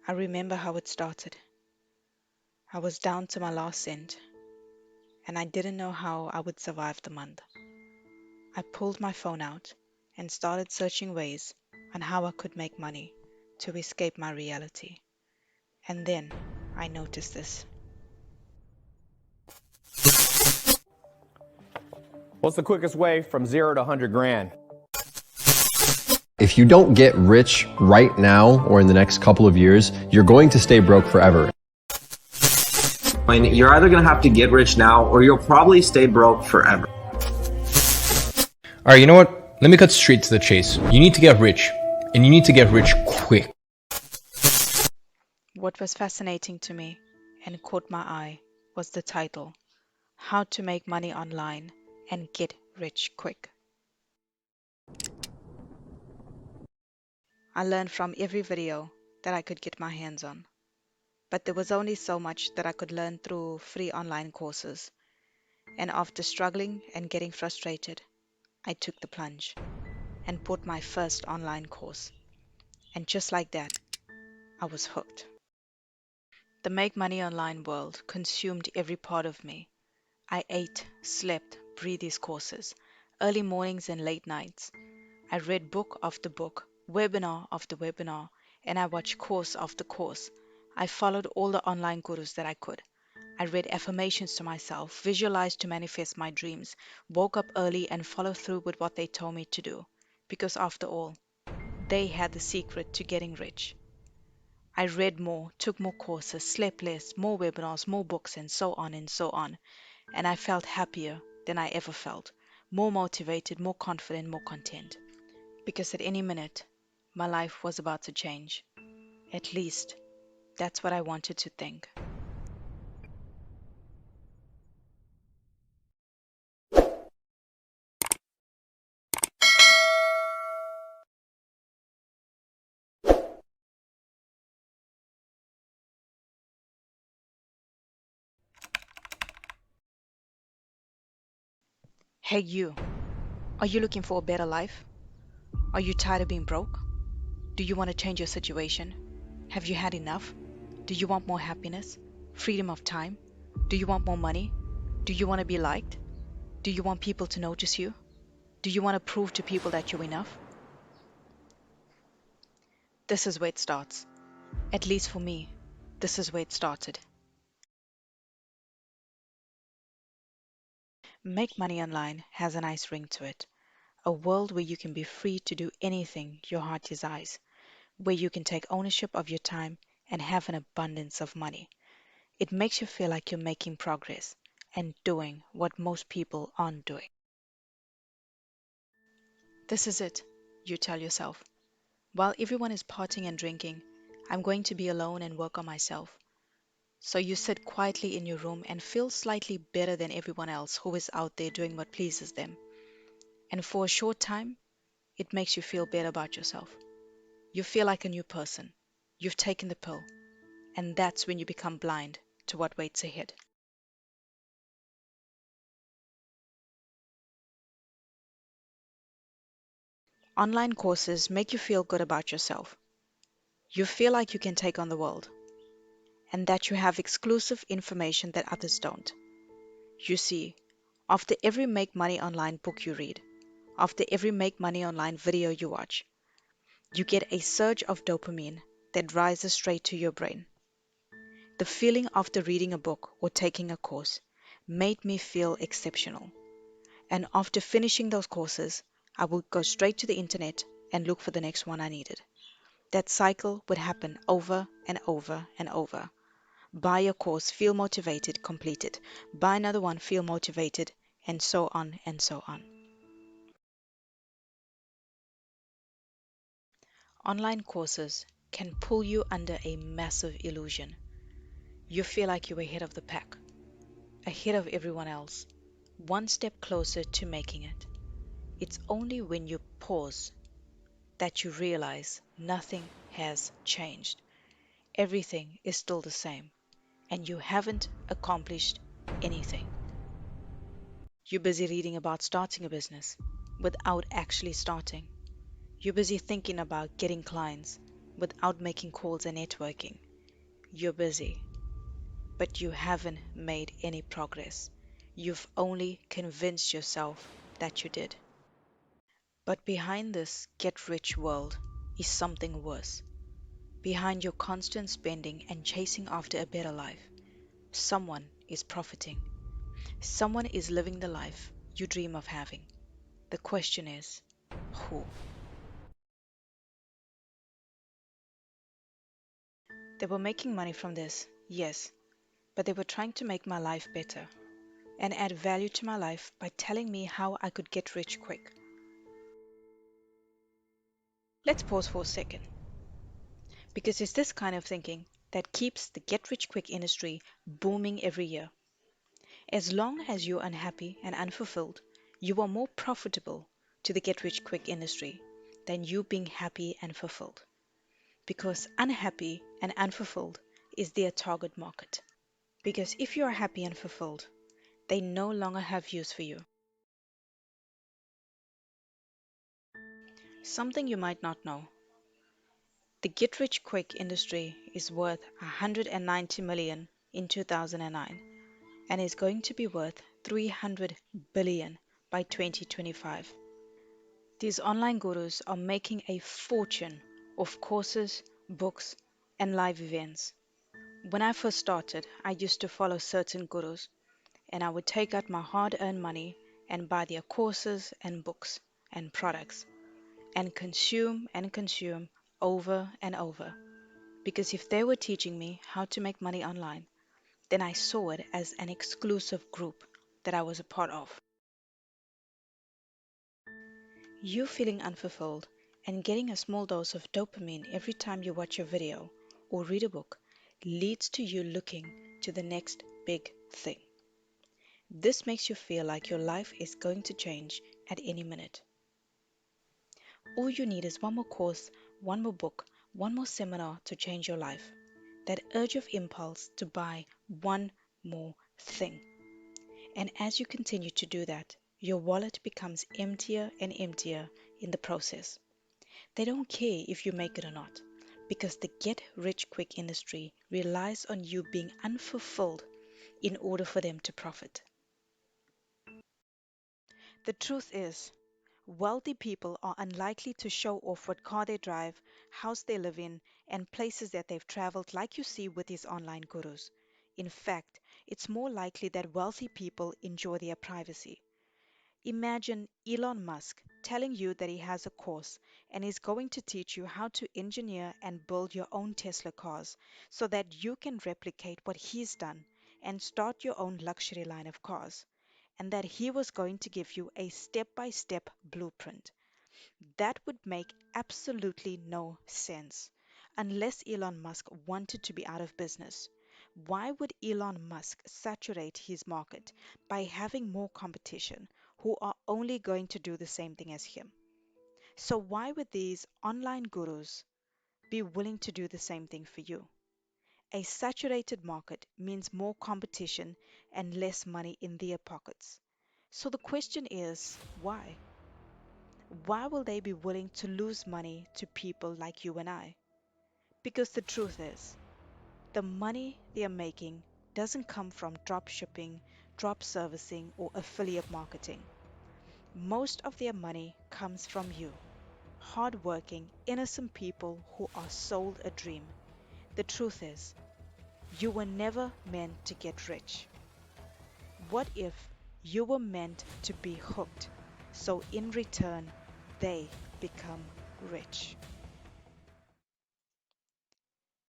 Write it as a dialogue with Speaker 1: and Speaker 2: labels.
Speaker 1: I remember how it started. I was down to my last cent, and I didn't know how I would survive the month. I pulled my phone out and started searching ways on how I could make money to escape my reality. And then I noticed this.
Speaker 2: What's the quickest way from 0 to 100 grand?
Speaker 3: If you don't get rich right now or in the next couple of years, you're going to stay broke forever.
Speaker 4: You're either going to have to get rich now or you'll probably stay broke forever.
Speaker 5: Alright, you know what? Let me cut straight to the chase. You need to get rich, and you need to get rich quick.
Speaker 1: What was fascinating to me and caught my eye was the title, How to Make Money Online and Get Rich Quick. I learned from every video that I could get my hands on, but there was only so much that I could learn through free online courses. And after struggling and getting frustrated, I took the plunge and bought my first online course. And just like that, I was hooked. The make money online world consumed every part of me. I ate, slept, breathed these courses, early mornings and late nights. I read book after book, webinar after webinar, and I watched course after course. I followed all the online gurus that I could. I read affirmations to myself, visualized to manifest my dreams, woke up early and followed through with what they told me to do. Because after all, they had the secret to getting rich. I read more, took more courses, slept less, more webinars, more books, and so on and so on. And I felt happier than I ever felt, more motivated, more confident, more content. Because at any minute, my life was about to change. At least, that's what I wanted to think. Hey, you, are you looking for a better life? Are you tired of being broke? Do you want to change your situation? Have you had enough? Do you want more happiness? Freedom of time? Do you want more money? Do you want to be liked? Do you want people to notice you? Do you want to prove to people that you're enough? This is where it starts. At least for me, this is where it started. Make money online has a nice ring to it. A world where you can be free to do anything your heart desires, where you can take ownership of your time and have an abundance of money. It makes you feel like you're making progress and doing what most people aren't doing. This is it, you tell yourself. While everyone is partying and drinking, I'm going to be alone and work on myself. So you sit quietly in your room and feel slightly better than everyone else who is out there doing what pleases them. And for a short time, it makes you feel better about yourself. You feel like a new person. You've taken the pill. And that's when you become blind to what waits ahead. Online courses make you feel good about yourself. You feel like you can take on the world and that you have exclusive information that others don't. You see, after every Make Money Online book you read, after every Make Money Online video you watch, you get a surge of dopamine that rises straight to your brain. The feeling after reading a book or taking a course made me feel exceptional. And after finishing those courses, I would go straight to the internet and look for the next one I needed. That cycle would happen over and over and over. Buy a course, feel motivated, complete it. Buy another one, feel motivated, and so on and so on. Online courses can pull you under a massive illusion. You feel like you're ahead of the pack, ahead of everyone else, one step closer to making it. It's only when you pause that you realize nothing has changed. Everything is still the same, and you haven't accomplished anything. You're busy reading about starting a business without actually starting. You're busy thinking about getting clients without making calls and networking. You're busy, but you haven't made any progress. You've only convinced yourself that you did. But behind this get rich world is something worse. Behind your constant spending and chasing after a better life, someone is profiting. Someone is living the life you dream of having. The question is, who? They were making money from this, yes, but they were trying to make my life better and add value to my life by telling me how I could get rich quick. Let's pause for a second, because it's this kind of thinking that keeps the get rich quick industry booming every year. As long as you're unhappy and unfulfilled, you are more profitable to the get rich quick industry than you being happy and fulfilled. Because unhappy and unfulfilled is their target market. Because if you are happy and fulfilled, they no longer have use for you. Something you might not know. The get rich quick industry is worth 190 million in 2009 and is going to be worth 300 billion by 2025. These online gurus are making a fortune off courses, books, and live events. When I first started, I used to follow certain gurus, and I would take out my hard earned money and buy their courses and books and products and consume over and over. Because if they were teaching me how to make money online, then I saw it as an exclusive group that I was a part of. You feeling unfulfilled and getting a small dose of dopamine every time you watch a video or read a book leads to you looking to the next big thing. This makes you feel like your life is going to change at any minute. All you need is one more course, one more book, one more seminar to change your life. That urge of impulse to buy one more thing. And as you continue to do that, your wallet becomes emptier and emptier in the process. They don't care if you make it or not, because the get rich quick industry relies on you being unfulfilled in order for them to profit. The truth is, wealthy people are unlikely to show off what car they drive, house they live in, and places that they've traveled like you see with these online gurus. In fact, it's more likely that wealthy people enjoy their privacy. Imagine Elon Musk telling you that he has a course and is going to teach you how to engineer and build your own Tesla cars so that you can replicate what he's done and start your own luxury line of cars, and that he was going to give you a step by step blueprint. That would make absolutely no sense unless Elon Musk wanted to be out of business. Why would Elon Musk saturate his market by having more competition who are only going to do the same thing as him? So, why would these online gurus be willing to do the same thing for you? A saturated market means more competition and less money in their pockets. So, the question is why? Why will they be willing to lose money to people like you and I? Because the truth is, the money they are making doesn't come from drop shipping, drop servicing, or affiliate marketing. Most of their money comes from you, hardworking, innocent people who are sold a dream. The truth is, you were never meant to get rich. What if you were meant to be hooked, so in return, they become rich?